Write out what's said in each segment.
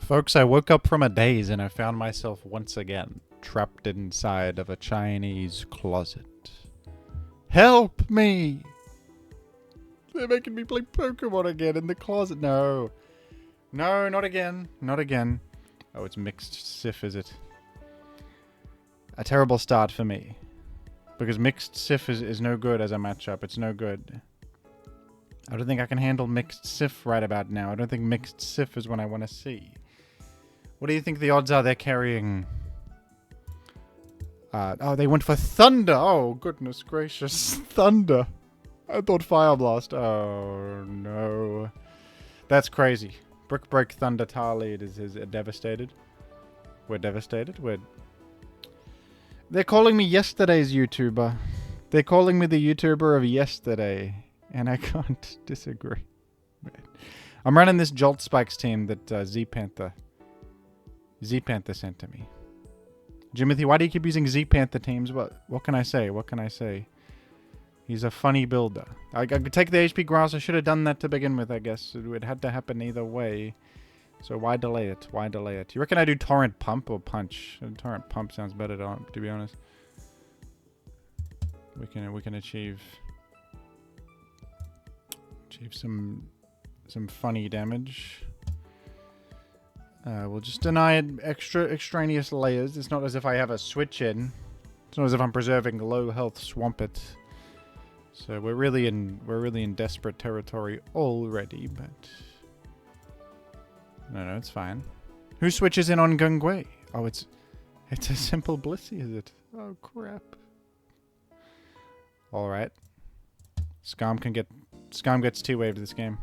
Folks, I woke up from a daze and I found myself once again trapped inside of a Chinese closet. Help me! They're making me play Pokemon again in the closet. No. No, not again. Not again. Oh, it's mixed Sif, is it? A terrible start for me. Because mixed Sif is no good as a matchup. It's no good. I don't think I can handle mixed Sif right about now. I don't think mixed Sif is what I want to see. What do you think the odds are they're carrying? Oh, they went for Thunder. Oh, goodness gracious. Thunder. I thought Fire Blast. Oh, no. That's crazy. Brick Break Thunder Tar lead is devastated. We're devastated. They're calling me yesterday's YouTuber. They're calling me the YouTuber of yesterday. And I can't disagree. I'm running this Jolt Spikes team that Z-Panther sent to me. Jimothy, why do you keep using Z-Panther teams? What can I say? What can I say? He's a funny builder. I could take the HP Grass. I should have done that to begin with, I guess. It had to happen either way. So why delay it? Why delay it? You reckon I do Torrent Pump or Punch? Torrent Pump sounds better, to be honest. We can achieve some funny damage. We'll just deny it extraneous layers. It's not as if I have a switch in. It's not as if I'm preserving low health Swampert. So we're really in desperate territory already, but no, it's fine. Who switches in on Gungwei? Oh, it's a simple Blissey, is it? Oh crap. All right. Skarm gets two-waved this game.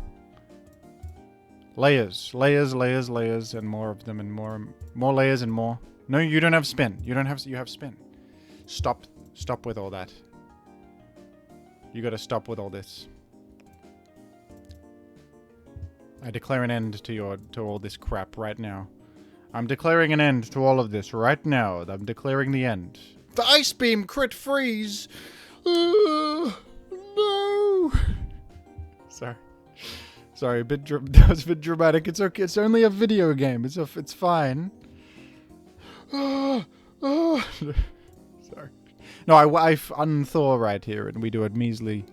Layers, and more of them, and more layers and more. No, you don't have spin. You have spin. Stop with all that. You gotta stop with all this. I declare an end to all this crap right now. I'm declaring an end to all of this right now. I'm declaring the end. The Ice Beam crit freeze! No! Sorry, that was a bit dramatic. It's okay. It's only a video game. It's fine. Sorry. No, I unthaw right here, and we do it measly.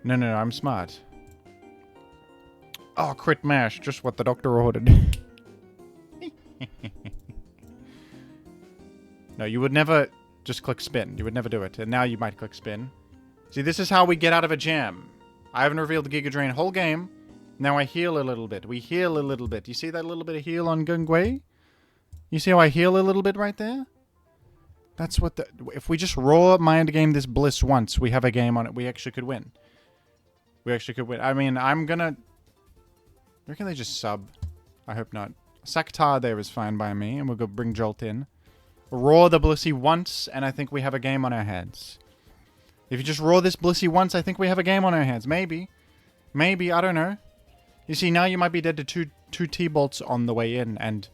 No, I'm smart. Oh, crit mash, just what the doctor ordered. No, you would never just click spin. You would never do it, and now you might click spin. See, this is how we get out of a jam. I haven't revealed the Giga Drain whole game. Now I heal a little bit. We heal a little bit. You see that little bit of heal on Gungwei? You see how I heal a little bit right there? That's what if we just raw mind game this Bliss once, we have a game on it. We actually could win. I mean, I'm gonna... Where can they just sub? I hope not. Saktar there is fine by me, and we'll go bring Jolt in. Raw the Blissey once, and I think we have a game on our hands. If you just raw this Blissey once, I think we have a game on our hands. Maybe, I don't know. You see, now you might be dead to two T-bolts on the way in, and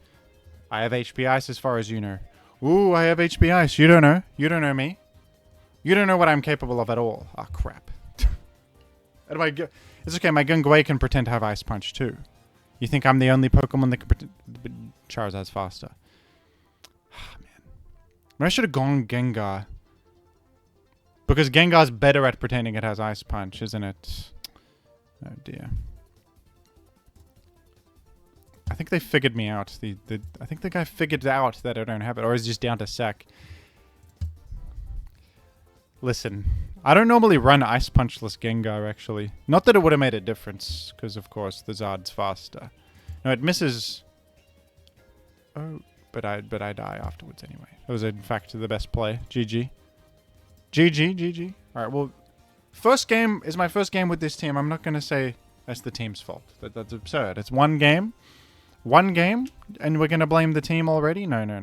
I have HP Ice as far as you know. Ooh, I have HP Ice. You don't know. You don't know me. You don't know what I'm capable of at all. Oh, crap. It's okay, my Gungwei can pretend to have Ice Punch, too. You think I'm the only Pokemon that can pretend... Charizard's faster. Oh, man. Maybe I should have gone Gengar. Because Gengar's better at pretending it has Ice Punch, isn't it? Oh, dear. I think they figured me out. I think the guy figured out that I don't have it, or is it just down to Sack? Listen, I don't normally run Ice Punchless Gengar, actually. Not that it would have made a difference, because of course the Zard's faster. No, it misses. Oh, but I die afterwards anyway. That was in fact the best play. GG. GG. All right, well, first game is my first game with this team. I'm not going to say that's the team's fault. That's absurd. It's one game. One game, and we're going to blame the team already? No.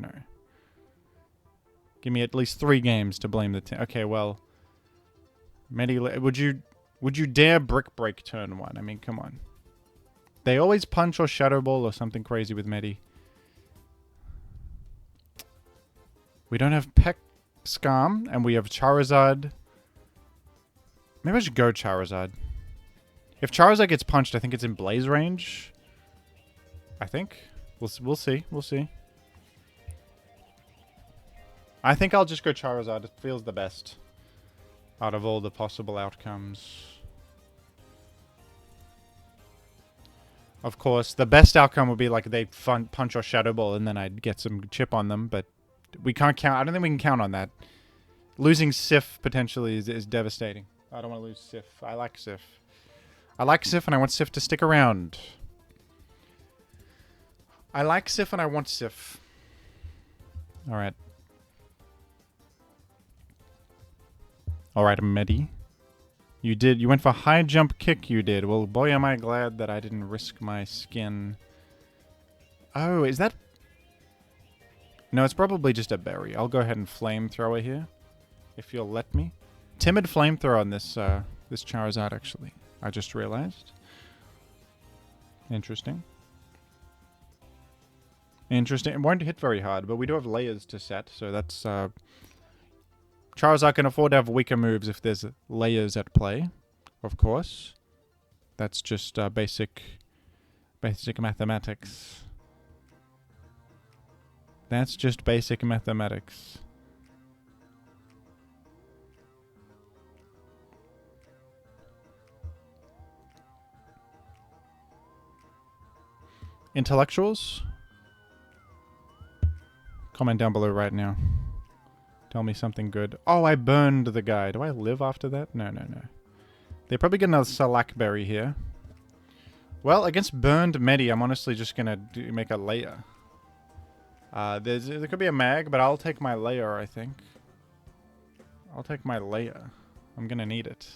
Give me at least 3 games to blame the team. Okay, well, would you dare Brick Break turn 1? I mean, come on. They always punch or Shadow Ball or something crazy with Medi. We don't have Peck Skarm, and we have Charizard. Maybe I should go Charizard. If Charizard gets punched, I think it's in Blaze range. I think. We'll see. We'll see. I think I'll just go Charizard. It feels the best out of all the possible outcomes. Of course, the best outcome would be like they punch or Shadow Ball and then I'd get some chip on them, but we can't count. I don't think we can count on that. Losing Sif potentially is devastating. I don't want to lose Sif. I like Sif. I like Sif and I want Sif to stick around. I like Sif and I want Sif. Alright. Alright, Medi. You went for high jump kick, you did. Well, boy, am I glad that I didn't risk my skin. Oh, is that... No, it's probably just a berry. I'll go ahead and flamethrower here, if you'll let me. Timid flamethrower on this this Charizard, actually. I just realized. Interesting. Interesting. It won't hit very hard, but we do have layers to set, so that's... Charizard can afford to have weaker moves if there's layers at play, of course. That's just basic mathematics. That's just basic mathematics. Intellectuals? Comment down below right now. Tell me something good. Oh, I burned the guy. Do I live after that? No, no, no. They probably get another Salakberry here. Well, against burned Medi, I'm honestly just going to make a layer. There could be a mag, but I'll take my layer, I think. I'll take my layer. I'm going to need it.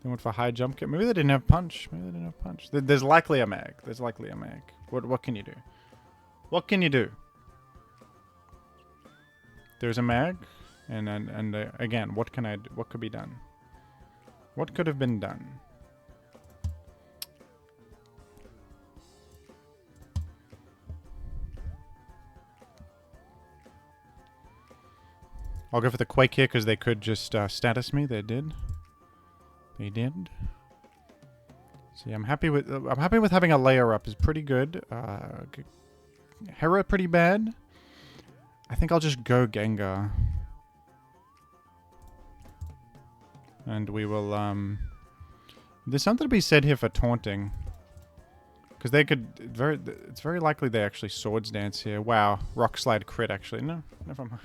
They went for high jump kick. Maybe they didn't have punch. Maybe they didn't have punch. There's likely a mag. There's likely a mag. What can you do? What can you do? There's a mag, and again, what can I do? What could be done? What could have been done? I'll go for the Quake here because they could just status me. They did. They did. See, I'm happy with having a layer up. Is pretty good. Hera pretty bad. I think I'll just go Gengar. And we will, there's something to be said here for taunting. Because they could, it's very likely they actually Swords Dance here. Wow, Rock Slide crit actually. No, never mind.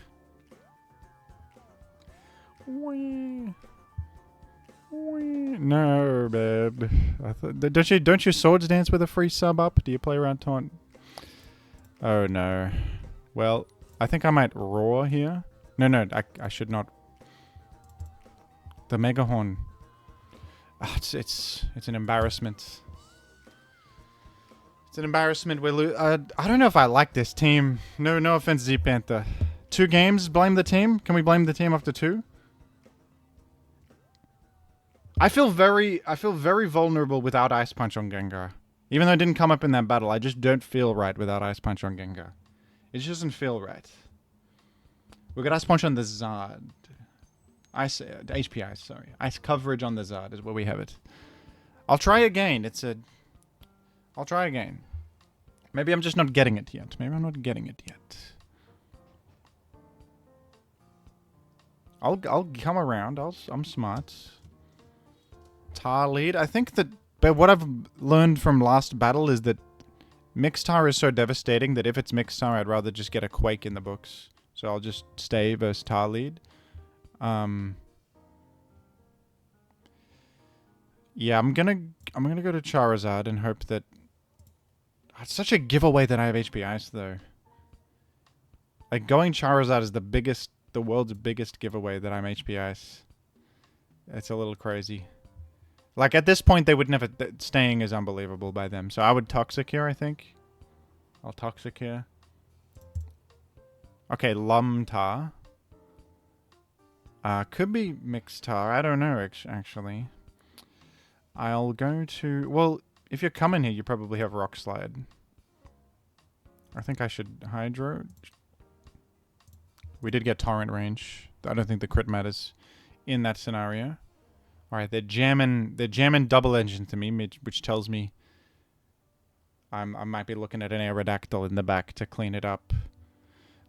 Whee. Whee. No, babe. Don't you Swords Dance with a free sub up? Do you play around taunt? Oh no. Well, I think I might roar here. No, I should not. The Mega Horn. Oh, it's an embarrassment. It's an embarrassment. I don't know if I like this team. No offense, Z Panther. 2 games, blame the team. Can we blame the team after 2? I feel very vulnerable without Ice Punch on Gengar. Even though it didn't come up in that battle, I just don't feel right without Ice Punch on Gengar. It just doesn't feel right. We got Ice Punch on the Zard. Ice HP Ice, sorry. Ice coverage on the Zard is where we have it. I'll try again. I'll try again. Maybe I'm just not getting it yet. Maybe I'm not getting it yet. I'll come around. I'm smart. Tar lead. I think that... But what I've learned from last battle is that Mixtar is so devastating that if it's Mixtar, I'd rather just get a Quake in the books. So I'll just stay versus Tar lead. Yeah, I'm gonna go to Charizard and hope that... It's such a giveaway that I have HP Ice, though. Like, going Charizard is the world's biggest giveaway that I'm HP Ice. It's a little crazy. Like, at this point, they would never... Staying is unbelievable by them. So I would Toxic here, I think. I'll Toxic here. Okay, Lumtar. Could be Mixtar. I don't know, actually. I'll go to... Well, if you're coming here, you probably have Rock Slide. I think I should Hydro. We did get Torrent range. I don't think the crit matters in that scenario. Alright, they're jamming double engine to me, which tells me I might be looking at an Aerodactyl in the back to clean it up.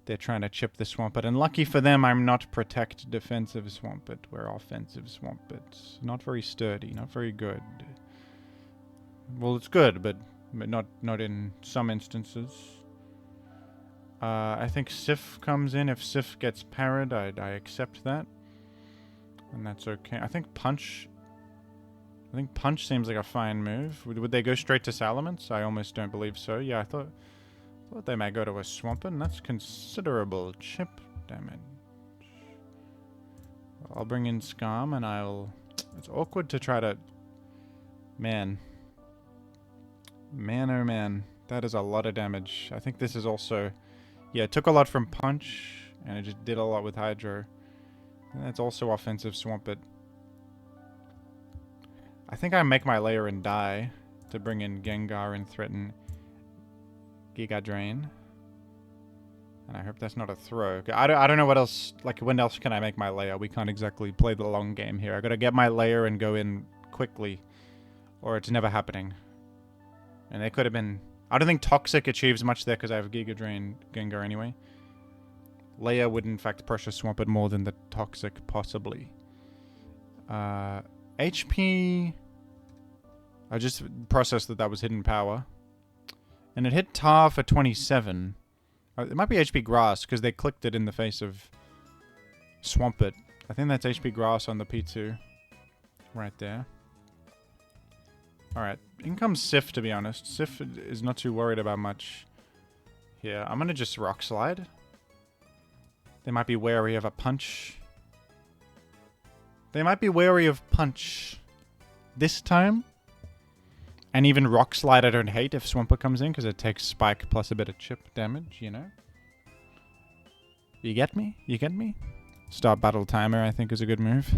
They're trying to chip the Swampert, and lucky for them, I'm not protect defensive Swampert. We're offensive Swampert. Not very sturdy, not very good. Well, it's good, but not in some instances. I think Sif comes in. If Sif gets parried, I accept that. And that's okay. I think Punch seems like a fine move. Would they go straight to Salamence? I almost don't believe so. Yeah, I thought they might go to a Swampert, and that's considerable chip damage. I'll bring in Skarm, and I'll... It's awkward to try to... Man, oh man. That is a lot of damage. I think this is also... Yeah, it took a lot from Punch, and it just did a lot with Hydro. And that's also offensive Swampert. I think I make my layer and die to bring in Gengar and threaten Giga Drain. And I hope that's not a throw. I don't know what else... Like, when else can I make my layer? We can't exactly play the long game here. I gotta get my layer and go in quickly, or it's never happening. And they could have been... I don't think Toxic achieves much there because I have Giga Drain Gengar anyway. Layer would in fact pressure Swampert more than the Toxic, possibly. HP... I just processed that was hidden power. And it hit Tar for 27. It might be HP Grass because they clicked it in the face of Swampert. I think that's HP Grass on the P2. Right there. Alright, in comes Sif, to be honest. Sif is not too worried about much here. I'm gonna just Rock Slide. They might be wary of a Punch. They might be wary of Punch this time. And even Rock Slide I don't hate if Swampert comes in, because it takes Spike plus a bit of chip damage, you know? You get me? You get me? Start Battle Timer, I think, is a good move.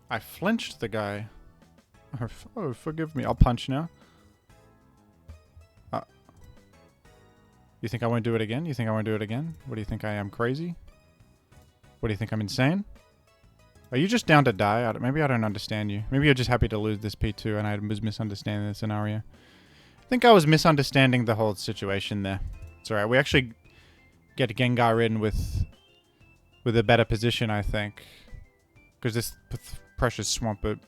I flinched the guy. Oh, forgive me. I'll punch now. You think I won't do it again? You think I won't do it again? What do you think I am, crazy? What do you think, I'm insane? Are you just down to die? Maybe I don't understand you. Maybe you're just happy to lose this P2 and I was misunderstanding the scenario. I think I was misunderstanding the whole situation there. It's alright. We actually get Gengar in with a better position, I think. Because this pressures Swampert.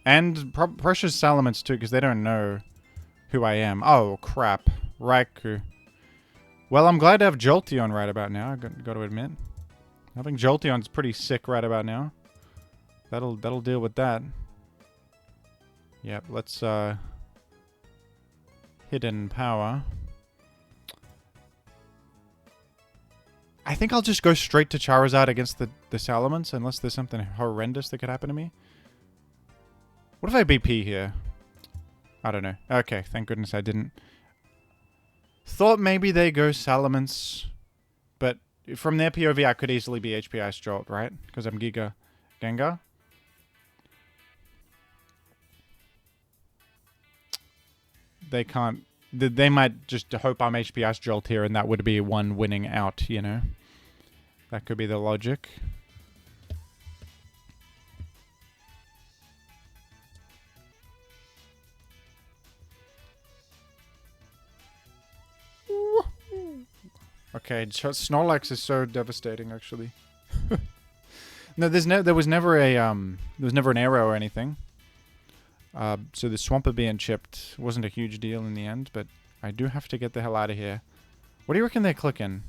And pressures Salamence too, because they don't know who I am. Oh, crap. Raikou. Well, I'm glad to have Jolteon right about now, I got to admit. Having Jolteon's pretty sick right about now. That'll deal with that. Yep, let's hidden power. I think I'll just go straight to Charizard against the Salamence, unless there's something horrendous that could happen to me. What if I BP here? I don't know. Okay, thank goodness I didn't. Thought maybe they go Salamence, but from their POV I could easily be HP Ice Jolt, right? Because I'm Giga Gengar. They can't... They might just hope I'm HP Ice Jolt here and that would be one winning out, you know? That could be the logic. Okay, Snorlax is so devastating, actually. No, there was never an arrow or anything. So the Swampert being chipped wasn't a huge deal in the end, but I do have to get the hell out of here. What do you reckon they're clicking?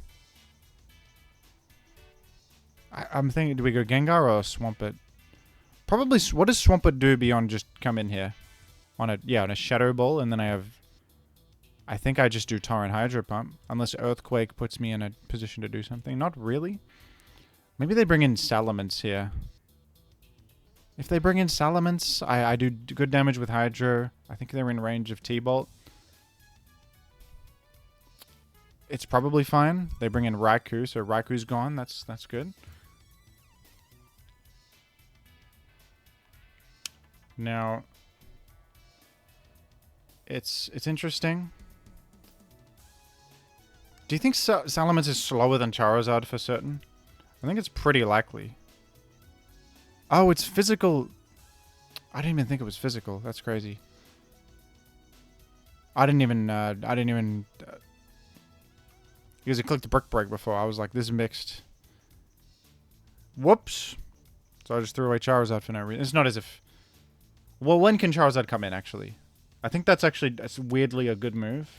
I'm thinking, do we go Gengar or Swampert? Probably, what does Swampert do beyond just come in here? On a Shadow Ball, and then I think I just do Torrent Hydro Pump. Unless Earthquake puts me in a position to do something. Not really. Maybe they bring in Salamence here. If they bring in Salamence, I do good damage with Hydro. I think they're in range of T-Bolt. It's probably fine. They bring in Raikou, so Raikou's gone. That's good. Now, it's interesting. Do you think Salamence is slower than Charizard for certain? I think it's pretty likely. Oh, it's physical. I didn't even think it was physical. That's crazy. I didn't even because it clicked Brick Break before. I was like, this is mixed. Whoops. So I just threw away Charizard for no reason. It's not as if... Well, when can Charizard come in, actually? I think that's weirdly a good move.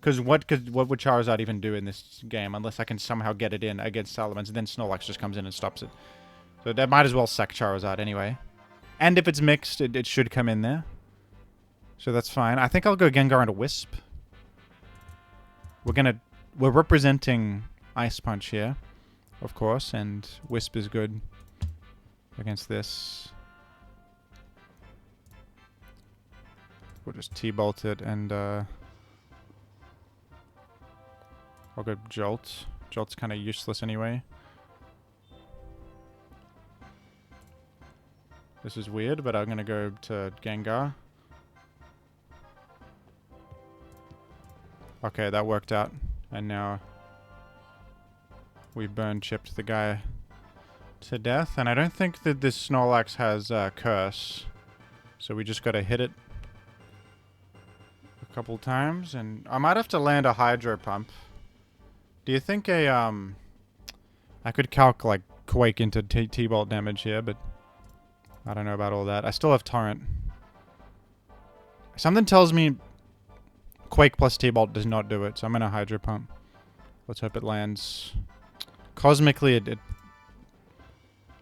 Because what would Charizard even do in this game unless I can somehow get it in against Salamence, and then Snorlax just comes in and stops it. So that might as well sack Charizard anyway. And if it's mixed, it should come in there. So that's fine. I think I'll go Gengar into Wisp. We're representing Ice Punch here, of course, and Wisp is good against this. We'll just T-bolt it, and I'll go Jolt. Jolt's kind of useless anyway. This is weird, but I'm going to go to Gengar. Okay, that worked out. And now we burn chipped the guy to death. And I don't think that this Snorlax has Curse. So we just got to hit it a couple times. And I might have to land a Hydro Pump. Do you think I could calc like Quake into T-Bolt damage here, but I don't know about all that. I still have Torrent. Something tells me Quake plus T-Bolt does not do it, so I'm going to Hydro Pump. Let's hope it lands. Cosmically, it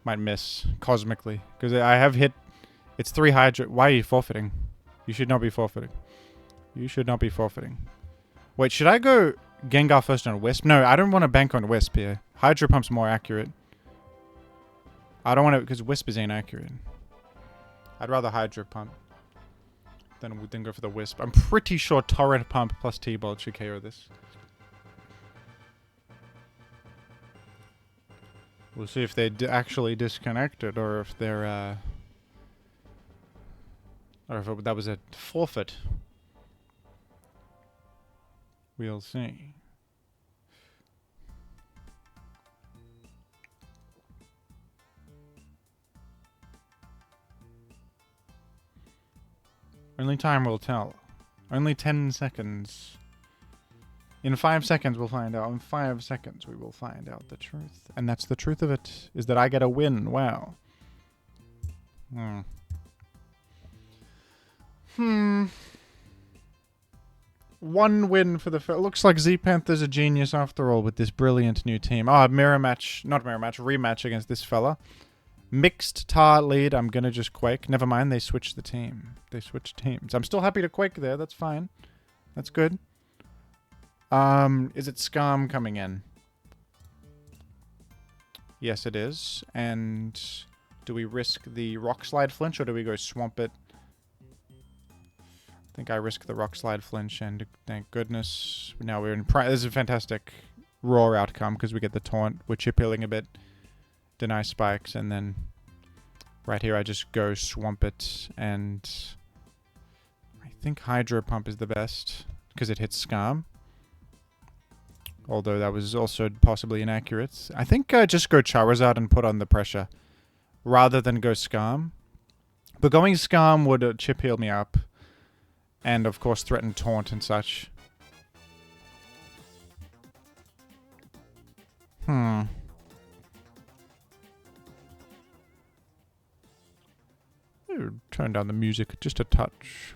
might miss. Cosmically. Because I have hit... It's 3 Hydro... Why are you forfeiting? You should not be forfeiting. You should not be forfeiting. Wait, should I go Gengar first on Wisp? No, I don't want to bank on Wisp here. Hydro Pump's more accurate. I don't want to... Because Wisp is inaccurate. I'd rather Hydro Pump then go for the Wisp. I'm pretty sure Torrent Pump plus T-Bolt should KO this. We'll see if they actually disconnected or if they're or if that was a forfeit. We'll see. Only time will tell. Only 10 seconds. In 5 seconds we'll find out. In 5 seconds we will find out the truth. And that's the truth of it, is that I get a win. Wow. One win for the... Looks like Z-Panther's a genius after all with this brilliant new team. Oh, mirror match. Not mirror match. Rematch against this fella. Mixed tar lead. I'm going to just Quake. Never mind. They switched the team. They switched teams. I'm still happy to Quake there. That's fine. That's good. Is it Skarm coming in? Yes, it is. And do we risk the Rock Slide Flinch or do we go Swamp it? I think I risk the Rock Slide Flinch and thank goodness. Now we're in... This is a fantastic raw outcome because we get the taunt. We're chip healing a bit. Deny spikes, and then right here I just go Swamp it, and I think Hydro Pump is the best because it hits Skarm. Although that was also possibly inaccurate. I think I just go Charizard and put on the pressure rather than go Skarm. But going Skarm would chip heal me up and of course threaten taunt and such. Turn down the music just a touch.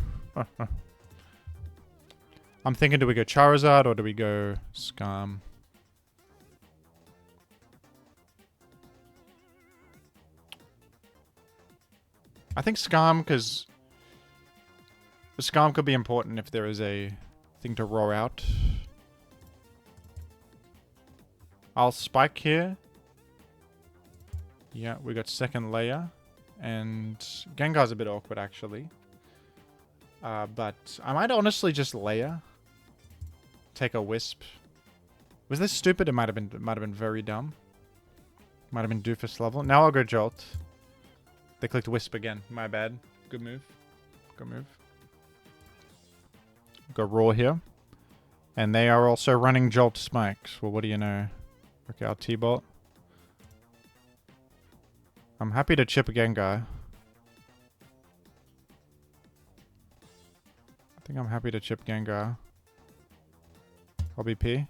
I'm thinking, do we go Charizard or do we go Skarm? I think Skarm, because Skarm could be important if there is a thing to roar out. I'll Spike here. Yeah, we got second layer. And Gengar's a bit awkward, actually. But I might honestly just layer. Take a Wisp. Was this stupid? It might have been very dumb. Might have been doofus level. Now I'll go Jolt. They clicked Wisp again. My bad. Good move. Good move. Go Roar here. And they are also running Jolt Spikes. Well, what do you know? Okay, I'll T-Bolt. I'm happy to chip a Gengar. I think I'm happy to chip Gengar. I'll be P.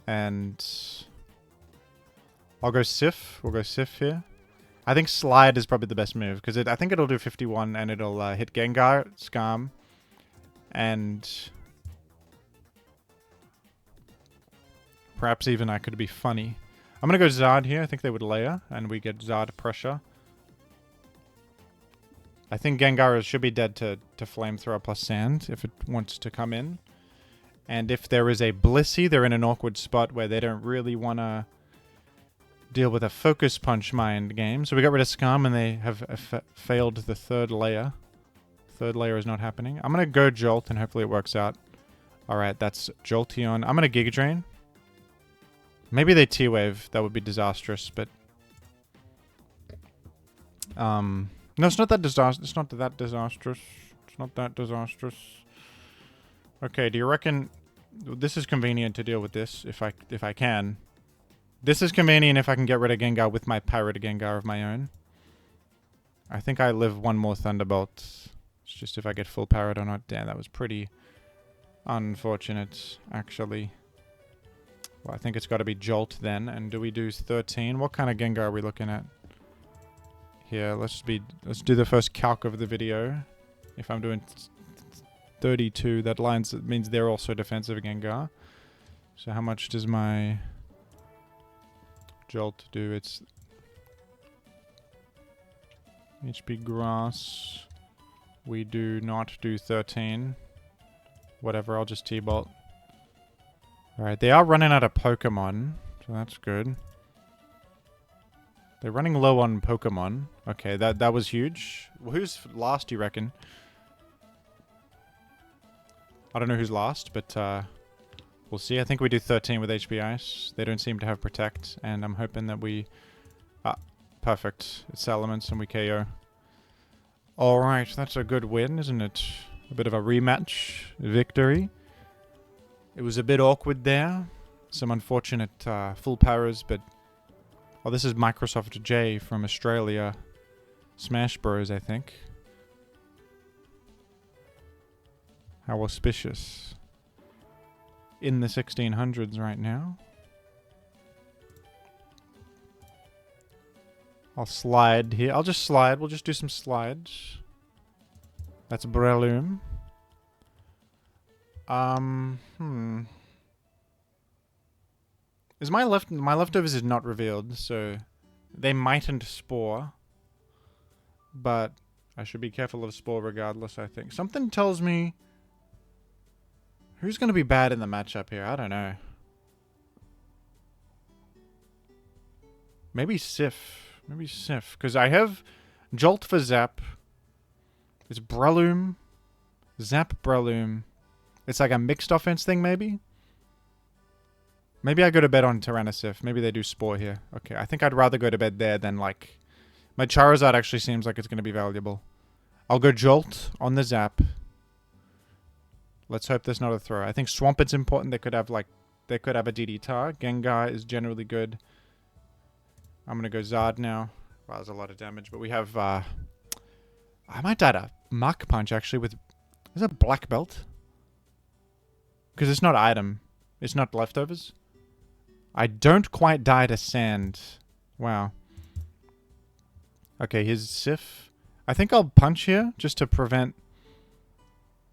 And I'll go Sif. We'll go Sif here. I think Slide is probably the best move, because I think it'll do 51 and it'll hit Gengar, Skarm, and perhaps even I could be funny. I'm going to go Zard here. I think they would layer, and we get Zard pressure. I think Gengar should be dead to Flamethrower plus Sand if it wants to come in. And if there is a Blissey, they're in an awkward spot where they don't really want to deal with a Focus Punch mind game. So we got rid of Skarm and they have failed the third layer. Third layer is not happening. I'm going to go Jolt and hopefully it works out. Alright, that's Jolteon. I'm going to Giga Drain. Maybe they T-Wave. That would be disastrous, but... no, it's not that disastrous. It's not that disastrous. It's not that disastrous. Okay, do you reckon... This is convenient to deal with this, if I can. This is convenient if I can get rid of Gengar with my Pirate Gengar of my own. I think I live one more Thunderbolt. It's just if I get full Parrot or not. Damn, that was pretty unfortunate, actually. Well, I think it's got to be Jolt then. And do we do 13? What kind of Gengar are we looking at? Here, let's do the first calc of the video. If I'm doing 32, that means they're also defensive Gengar. So how much does my Jolt do? It's HP Grass. We do not do 13. Whatever, I'll just T-Bolt. Alright, they are running out of Pokemon, so that's good. They're running low on Pokemon. Okay, that was huge. Well, who's last, you reckon? I don't know who's last, but we'll see. I think we do 13 with HP Ice. They don't seem to have Protect, and I'm hoping that we... perfect. It's Salamence and we KO. Alright, that's a good win, isn't it? A bit of a rematch victory. It was a bit awkward there. Some unfortunate full powers, but... Oh, this is Microsoft J from Australia. Smash Bros, I think. How auspicious. In the 1600s right now. I'll slide here. I'll just slide. We'll just do some slides. That's Breloom. Is my leftovers is not revealed, so they mightn't Spore. But I should be careful of Spore regardless, I think. Something tells me... Who's going to be bad in the matchup here? I don't know. Maybe Sif. Maybe Sif. Because I have Jolt for Zap. It's Breloom. Zap Breloom. It's like a mixed offense thing, maybe? Maybe I go to bed on Tyrannosif. Maybe they do Spore here. Okay, I think I'd rather go to bed there than, like... My Charizard actually seems like it's going to be valuable. I'll go Jolt on the Zap. Let's hope there's not a throw. I think Swampet's important. They could have, like... They could have a DD-Tar. Gengar is generally good. I'm going to go Zard now. Wow, there's a lot of damage. But we have, I might die to Mach Punch, actually, with... Is that Black Belt? Because it's not item. It's not leftovers. I don't quite die to Sand. Wow. Okay, here's Sif. I think I'll punch here, just to prevent...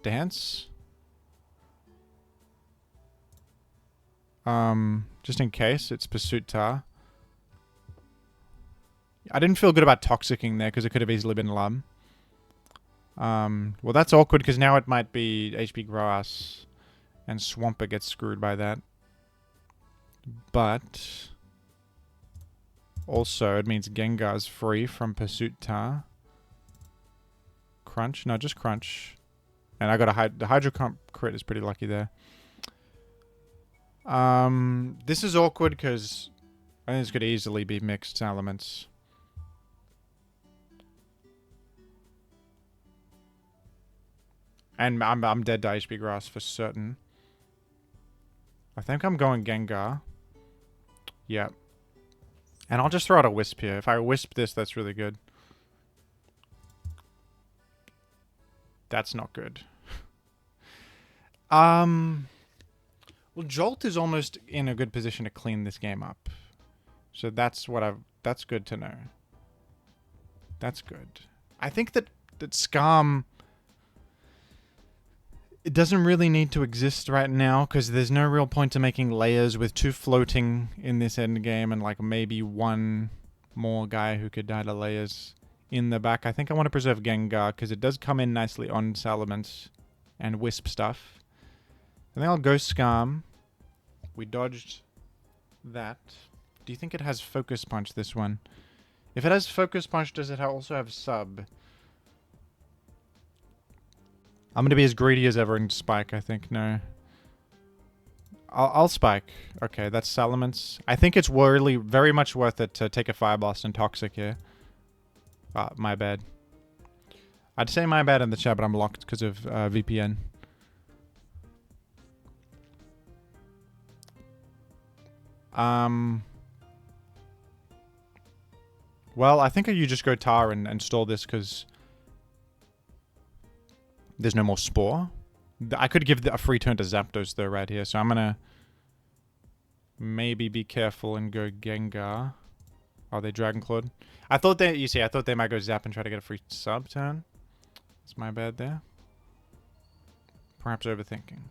Dance. Just in case, it's Pursuit Tar. I didn't feel good about Toxicking there, because it could have easily been Lum. Well, that's awkward, because now it might be HP Grass, and Swampert gets screwed by that. But... Also, it means Gengar's free from Pursuit Tar. Crunch? No, just Crunch. And I got a the Hydro crit is pretty lucky there. This is awkward because I think this could easily be mixed Salamence. And I'm dead to HP Grass for certain. I think I'm going Gengar. Yep. And I'll just throw out a Wisp here. If I Wisp this, that's really good. That's not good. Well, Jolt is almost in a good position to clean this game up. So that's good to know. That's good. I think that Skarm, it doesn't really need to exist right now because there's no real point to making layers with 2 floating in this end game and like maybe 1 more guy who could die to layers in the back. I think I want to preserve Gengar because it does come in nicely on Salamence and Wisp stuff. I think I'll go Skarm. We dodged that. Do you think it has Focus Punch, this one? If it has Focus Punch, does it also have Sub? I'm going to be as greedy as ever and Spike, I think. No. I'll Spike. Okay, that's Salamence. I think it's really very much worth it to take a Fire Blast and Toxic here. My bad. I'd say my bad in the chat, but I'm locked because of VPN. Well, I think you just go Tar and stall this because there's no more Spore. I could give a free turn to Zapdos though right here, so I'm gonna maybe be careful and go Gengar. Oh, they Dragon Clawed. I thought they might go Zap and try to get a free sub turn. That's my bad there. Perhaps overthinking.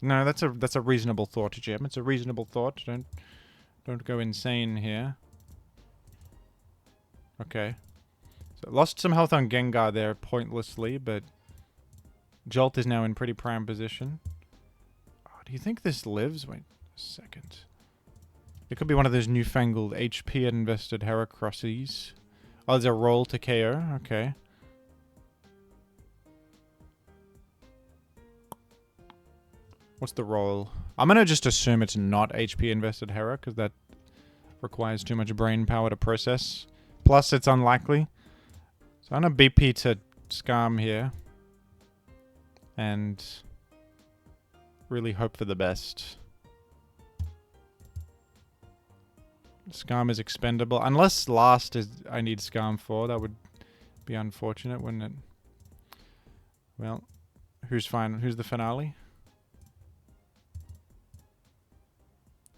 No, that's a reasonable thought, Jim. It's a reasonable thought. Don't go insane here. Okay. So lost some health on Gengar there pointlessly, but Jolt is now in pretty prime position. Oh, do you think this lives? Wait a second. It could be one of those newfangled HP invested Heracrosses. Oh, there's a roll to KO. Okay. What's the roll? I'm going to just assume it's not HP invested Hera, because that requires too much brain power to process. Plus, it's unlikely. So I'm going to BP to Skarm here. And really hope for the best. Skarm is expendable. Unless last is I need Skarm for. That would be unfortunate, wouldn't it? Well, who's fine? Who's the finale?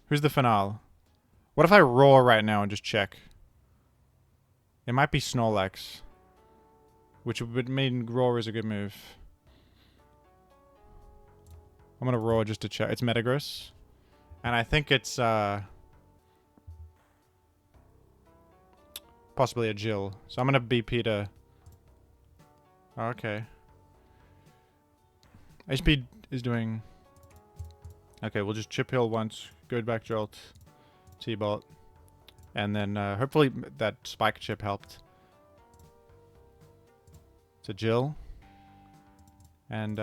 Who's the finale? What if I roar right now and just check? It might be Snorlax. Which would mean roar is a good move. I'm gonna roar just to check. It's Metagross. And I think it's possibly a Jill. So I'm gonna BP to... Oh, okay. HP is doing... Okay, we'll just Chip Hill once. Go back Jolt. T-Bolt. And then hopefully that Spike Chip helped. To Jill. And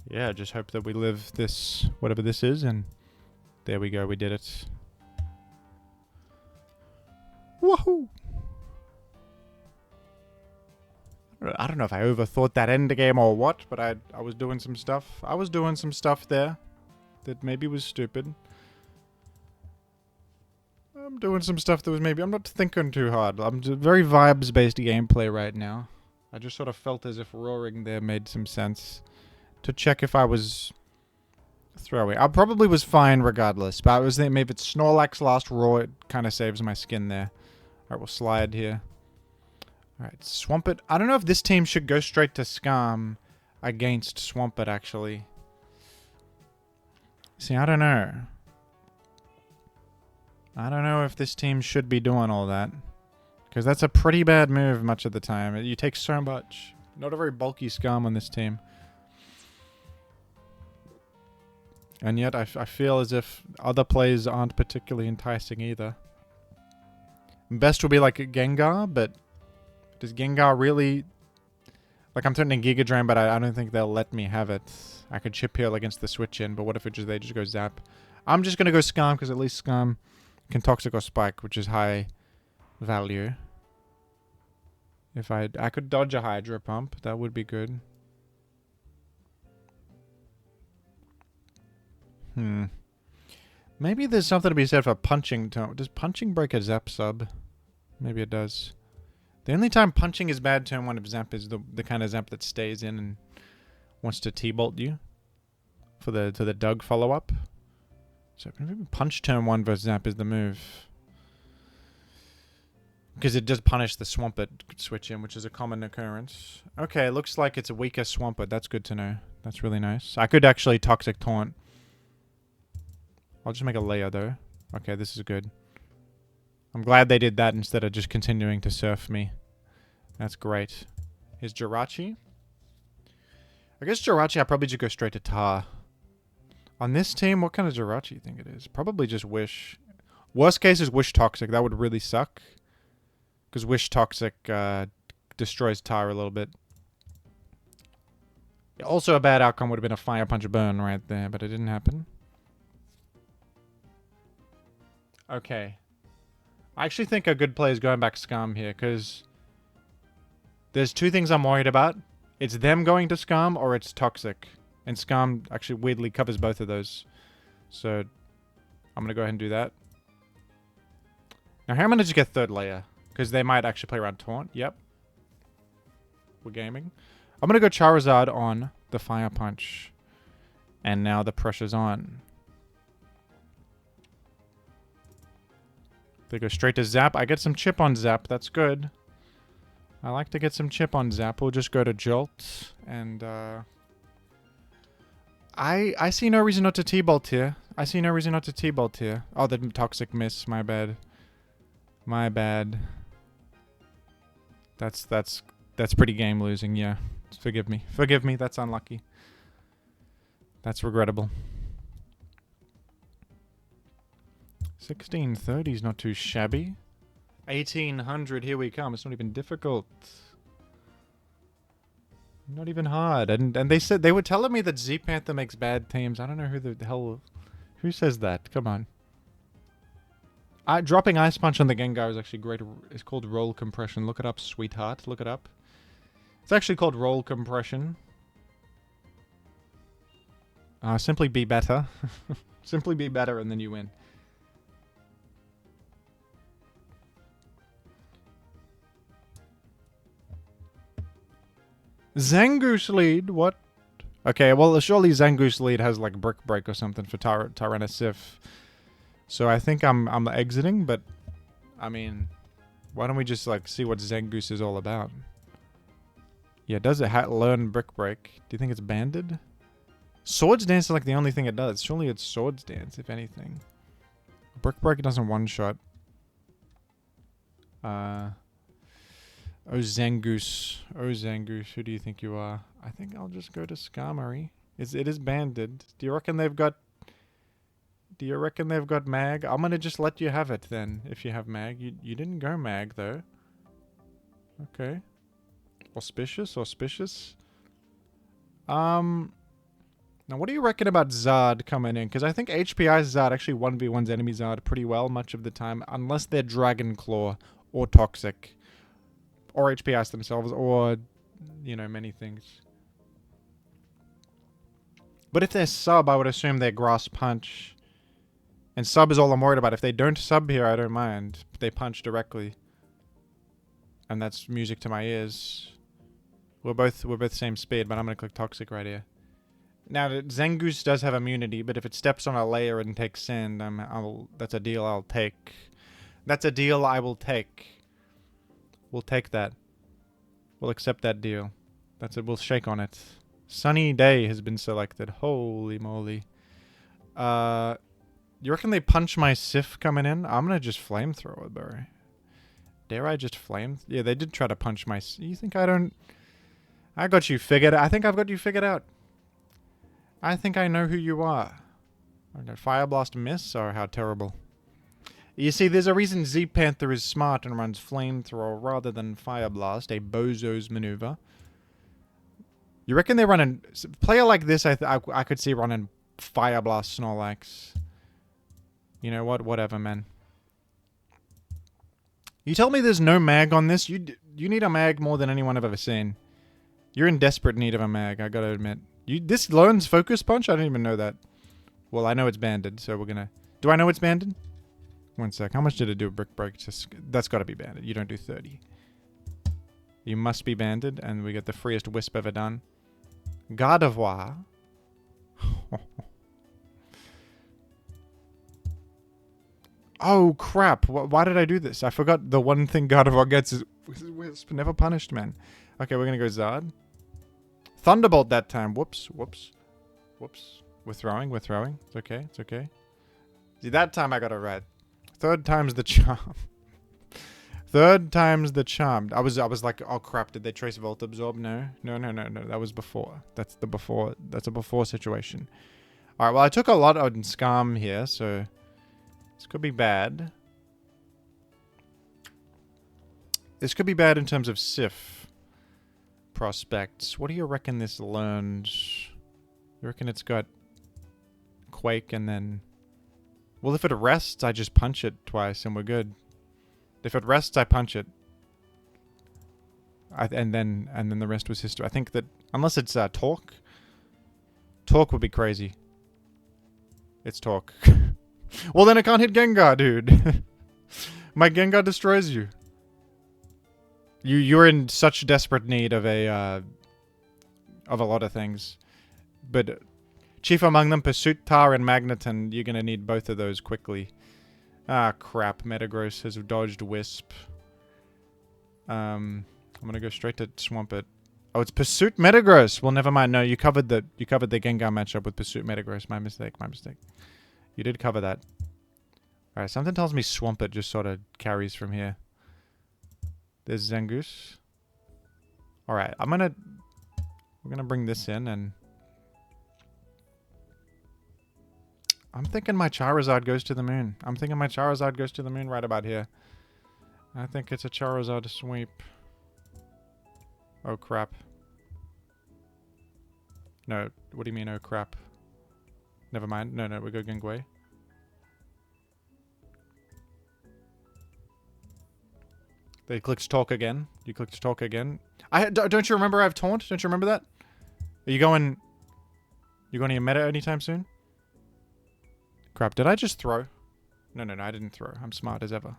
yeah, just hope that we live this, whatever this is, and there we go, we did it. Woohoo! I don't know if I overthought that end game or what, but I was doing some stuff. I was doing some stuff there that maybe was stupid. I'm doing some stuff that was maybe... I'm not thinking too hard. I'm just very vibes-based gameplay right now. I just sort of felt as if roaring there made some sense. To check if I was throwing. I probably was fine regardless, but I was thinking maybe it's Snorlax last roar, it kind of saves my skin there. Alright, we'll slide here. Alright, Swampert. I don't know if this team should go straight to Skarm against Swampert, actually. See, I don't know. I don't know if this team should be doing all that. Because that's a pretty bad move much of the time. You take so much. Not a very bulky Skarm on this team. And yet, I feel as if other plays aren't particularly enticing either. Best would be like a Gengar, but does Gengar really... Like, I'm threatening Giga Drain, but I don't think they'll let me have it. I could Chip Heal against the Switch in, but what if they just go Zap? I'm just going to go Skarm, because at least Skarm can Toxic or Spike, which is high value. If I could dodge a Hydro Pump, that would be good. Maybe there's something to be said for punching tone. Does punching break a zap sub? Maybe it does. The only time punching is bad turn 1 of zap is the kind of zap that stays in and wants to T-bolt you for the Doug follow-up. So maybe punch turn 1 versus zap is the move. Because it does punish the Swampert switch in, which is a common occurrence. Okay, looks like it's a weaker Swampert. That's good to know. That's really nice. I could actually Toxic Taunt. I'll just make a layer, though. Okay, this is good. I'm glad they did that instead of just continuing to surf me. That's great. Here's Jirachi. I guess Jirachi, I probably just go straight to Tar. On this team, what kind of Jirachi do you think it is? Probably just Wish. Worst case is Wish Toxic. That would really suck. Because Wish Toxic destroys Tar a little bit. Also, a bad outcome would have been a Fire Punch Burn right there, but it didn't happen. Okay. I actually think a good play is going back Skarm here, because there's two things I'm worried about. It's them going to Skarm, or it's Toxic. And Skarm actually weirdly covers both of those. So, I'm going to go ahead and do that. Now, how am I going to just get third layer? Because they might actually play around Taunt. Yep. We're gaming. I'm going to go Charizard on the Fire Punch. And now the pressure's on. They go straight to Zap. I get some chip on Zap. That's good. I like to get some chip on Zap. We'll just go to Jolt. And, I see no reason not to T-Bolt here. I see no reason not to T-Bolt here. Oh, the Toxic miss. My bad. My bad. That's pretty game losing, yeah. Forgive me. Forgive me, that's unlucky. That's regrettable. 1630 is not too shabby. 1800, here we come. It's not even difficult. Not even hard. And they said they were telling me that Z-Panther makes bad teams. I don't know who the hell... Who says that? Come on. Dropping Ice Punch on the Gengar is actually great. It's called Roll Compression. Look it up, sweetheart. Look it up. It's actually called Roll Compression. Simply be better. Simply be better and then you win. Zangoose lead? What? Okay, well, surely Zangoose lead has like Brick Break or something for Tyrannisif. So I think I'm exiting, but I mean, why don't we just like see what Zangoose is all about? Yeah, does it learn Brick Break? Do you think it's banded? Swords Dance is like the only thing it does. Surely it's Swords Dance, if anything. Brick Break doesn't one-shot. Oh, Zangoose. Oh, Zangoose. Who do you think you are? I think I'll just go to Skarmory. It is banded. Do you reckon they've got... Do you reckon they've got Mag? I'm gonna just let you have it then, if you have Mag. You didn't go Mag, though. Okay. Auspicious? Auspicious? Now, what do you reckon about Zard coming in? Because I think HPI Zard actually 1v1s enemy Zard pretty well much of the time, unless they're Dragon Claw or Toxic. Or HPIs themselves, or, you know, many things. But if they're sub, I would assume they're Grass Punch. And sub is all I'm worried about. If they don't sub here, I don't mind. They punch directly. And that's music to my ears. We're both same speed, but I'm going to click Toxic right here. Now, Zangoose does have immunity, but if it steps on a layer and takes Sand, that's a deal I'll take. That's a deal I will take. We'll take that. We'll accept that deal. That's it. We'll shake on it. Sunny Day has been selected. Holy moly. You reckon they punch my Sif coming in? I'm going to just flamethrower, bro. Dare I just flame? Yeah, they did try to punch my... You think I don't... I got you figured... I think I've got you figured out. I think I know who you are. Okay, Fire Blast miss? Or how terrible. You see, there's a reason Z-Panther is smart and runs Flamethrower rather than Fire Blast, a bozo's maneuver. You reckon they're running... Player like this, I could see running Fire Blast Snorlax. You know what? Whatever, man. You tell me there's no mag on this? You need a mag more than anyone I've ever seen. You're in desperate need of a mag, I gotta admit. This learns Focus Punch? I didn't even know that. Well, I know it's banded, so we're gonna... Do I know it's banded? 1 sec. How much did it do? Brick break? Just... That's gotta be banded. You don't do 30. You must be banded, and we get the freest wisp ever done. Gardevoir. Oh, crap. Why did I do this? I forgot the one thing Gardevoir gets is wisp. Never punished, man. Okay, we're gonna go Zard. Thunderbolt that time. Whoops, whoops, whoops. We're throwing. It's okay, it's okay. See, that time I got it right. Third time's the charm. Third time's the charm. I was like, oh crap, did they trace Volt Absorb? No. That was before. That's the before. That's a before situation. Alright, well I took a lot on Skarm here, so this could be bad. This could be bad in terms of Sif prospects. What do you reckon this learned? You reckon it's got Quake and then... Well, if it rests, I just punch it twice and we're good. If it rests, I punch it. And then the rest was history. I think that unless it's Torque. Torque would be crazy. It's Torque. Well, then I can't hit Gengar, dude. My Gengar destroys you. You're in such desperate need of a lot of things. But chief among them, Pursuit, Tar, and Magneton. You're gonna need both of those quickly. Ah, crap. Metagross has dodged Wisp. I'm gonna go straight to Swampert. Oh, it's Pursuit Metagross. Well, never mind. No, you covered the Gengar matchup with Pursuit Metagross. My mistake. You did cover that. Alright, something tells me Swampert just sort of carries from here. There's Zangoose. Alright, we're gonna bring this in and... I'm thinking my Charizard goes to the moon. I'm thinking my Charizard goes to the moon right about here. I think it's a Charizard sweep. Oh, crap. No, what do you mean, oh, crap? Never mind. No, we go Gengwei. They clicked Talk again. You clicked Talk again. Don't you remember I have Taunt? Don't you remember that? Are you going... You going to your meta anytime soon? Crap, did I just throw? No, I didn't throw. I'm smart as ever.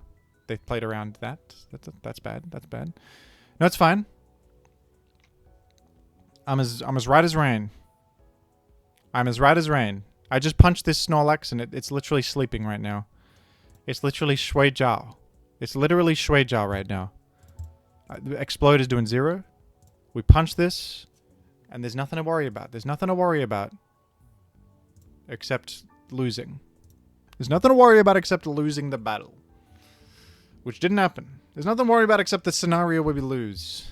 They played around that. That's bad. That's bad. No, it's fine. I'm as right as rain. I'm as right as rain. I just punched this Snorlax and it's literally sleeping right now. It's literally Shui Jiao. It's literally Shui Jiao right now. Explode is doing 0. We punch this and there's nothing to worry about. There's nothing to worry about. Except... losing. There's nothing to worry about except losing the battle. Which didn't happen. There's nothing to worry about except the scenario where we lose.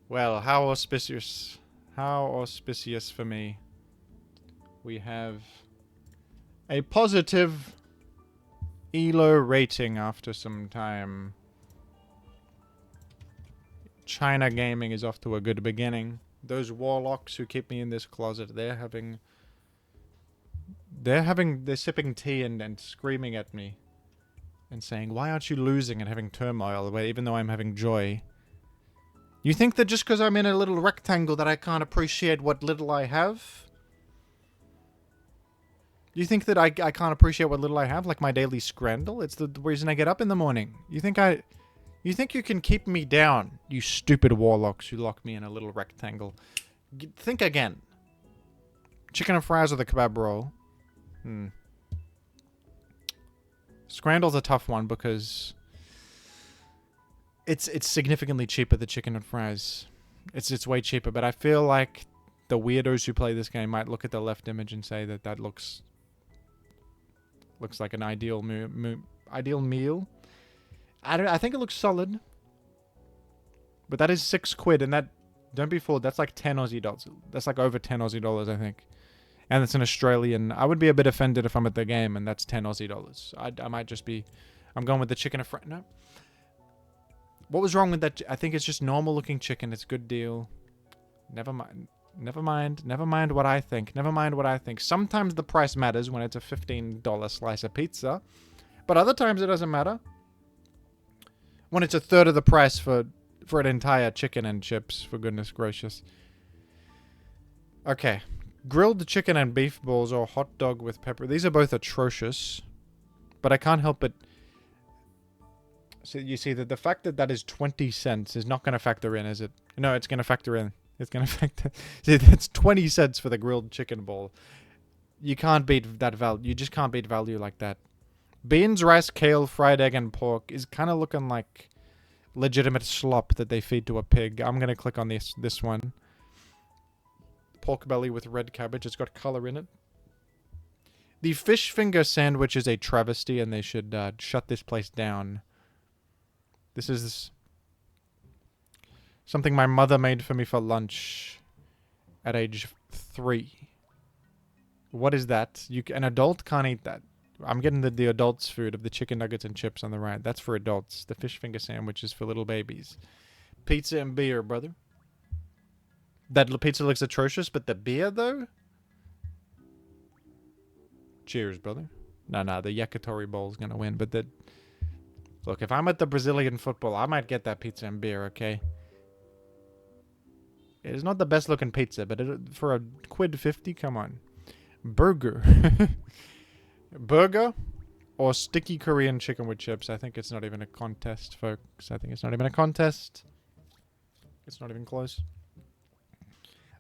Well, how auspicious. How auspicious for me. We have a positive ELO rating after some time. China Gaming is off to a good beginning. Those warlocks who keep me in this closet, they're sipping tea and screaming at me and saying, why aren't you losing and having turmoil, even though I'm having joy? You think that just because I'm in a little rectangle that I can't appreciate what little I have? You think that I can't appreciate what little I have, like my daily scrandle? It's the reason I get up in the morning. You think you can keep me down, you stupid warlocks who lock me in a little rectangle. Think again. Chicken and fries or the kebab roll? Scrandle's a tough one because it's significantly cheaper than chicken and fries. It's way cheaper, but I feel like the weirdos who play this game might look at the left image and say that looks like an ideal meal. I think it looks solid. But that is £6, and that, don't be fooled, that's like 10 Aussie dollars. That's like over 10 Aussie dollars, I think. And it's an Australian. I would be a bit offended if I'm at the game and that's 10 Aussie dollars. I might just be, I'm going with the chicken and fry. No. What was wrong with that? I think it's just normal looking chicken. It's a good deal. Never mind. Never mind what I think. Never mind what I think. Sometimes the price matters when it's a $15 slice of pizza. But other times it doesn't matter. When it's a third of the price for an entire chicken and chips, for goodness gracious. Okay. Grilled chicken and beef balls or hot dog with pepper. These are both atrocious. But I can't help it. So you see that the fact that that is 20 cents is not going to factor in, is it? No, it's going to factor in. It's going to factor... See, that's 20 cents for the grilled chicken ball. You can't beat that value. You just can't beat value like that. Beans, rice, kale, fried egg, and pork is kind of looking like legitimate slop that they feed to a pig. I'm going to click on this one. Pork belly with red cabbage. It's got color in it. The fish finger sandwich is a travesty, and they should shut this place down. This is something my mother made for me for lunch at age 3. What is that? An adult can't eat that. I'm getting the adults' food of the chicken nuggets and chips on the right. That's for adults. The fish finger sandwich is for little babies. Pizza and beer, brother. That pizza looks atrocious, but the beer, though? Cheers, brother. No, the yakitori bowl is going to win, but the... Look, if I'm at the Brazilian football, I might get that pizza and beer, okay? It is not the best looking pizza, but for a £1.50, come on. Burger. Burger or sticky Korean chicken with chips. I think it's not even a contest, folks. I think it's not even a contest. It's not even close.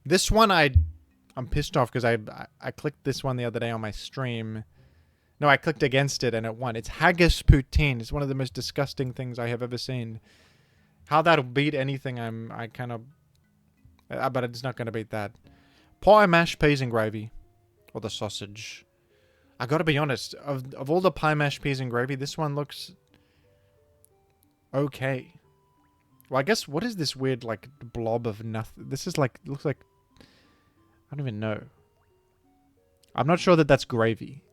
This one I'm pissed off because I clicked this one the other day on my stream. No, I clicked against it and it won. It's haggis poutine. It's one of the most disgusting things I have ever seen. How that'll beat anything, I kind of... but it's not going to beat that. Pie, mashed peas and gravy. Or the sausage. I gotta be honest. Of all the pie, mashed peas and gravy, this one looks... okay. Well, I guess, what is this weird, like, blob of nothing? This is like... looks like... I don't even know. I'm not sure that that's gravy.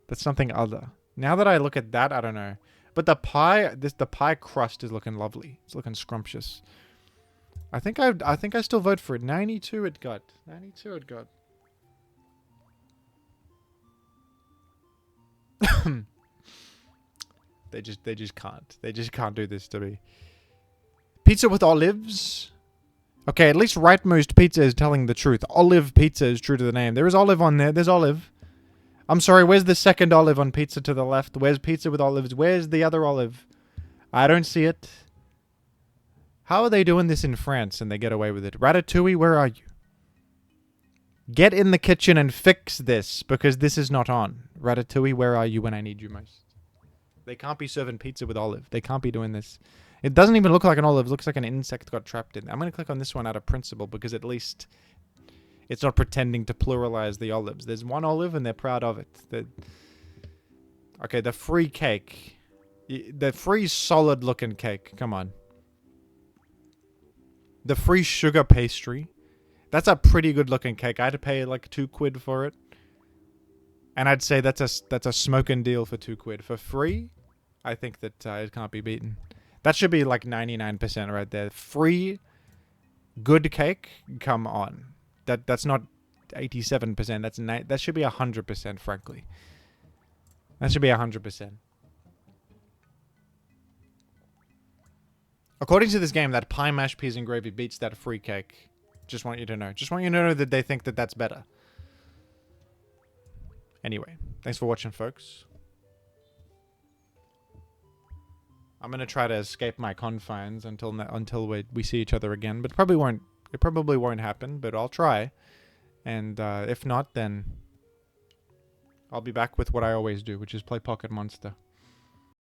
That's something other. Now that I look at that, I don't know. But the pie, the pie crust is looking lovely. It's looking scrumptious. I think I still vote for it. 92 it got. 92 it got. They just can't. They just can't do this to me. Pizza with olives. Okay, at least Rightmost Pizza is telling the truth. Olive pizza is true to the name. There is olive on there. There's olive. I'm sorry, where's the second olive on pizza to the left? Where's pizza with olives? Where's the other olive? I don't see it. How are they doing this in France and they get away with it? Ratatouille, where are you? Get in the kitchen and fix this, because this is not on. Ratatouille, where are you when I need you most? They can't be serving pizza with olive. They can't be doing this. It doesn't even look like an olive. It looks like an insect got trapped in. I'm going to click on this one out of principle, because at least... it's not pretending to pluralize the olives. There's one olive and they're proud of it. Okay, the free cake. The free solid looking cake. Come on. The free sugar pastry. That's a pretty good looking cake. I'd pay like £2 for it. And I'd say that's a smoking deal for £2. For free, I think that it can't be beaten. That should be like 99% right there. Free good cake? Come on. That's not 87%. That should be 100%, frankly. That should be 100%. According to this game, that pie, mashed peas, and gravy beats that free cake. Just want you to know. Just want you to know that they think that that's better. Anyway, thanks for watching, folks. I'm gonna try to escape my confines until we see each other again, but it probably won't happen, but I'll try. And if not, then I'll be back with what I always do, which is play Pocket Monster.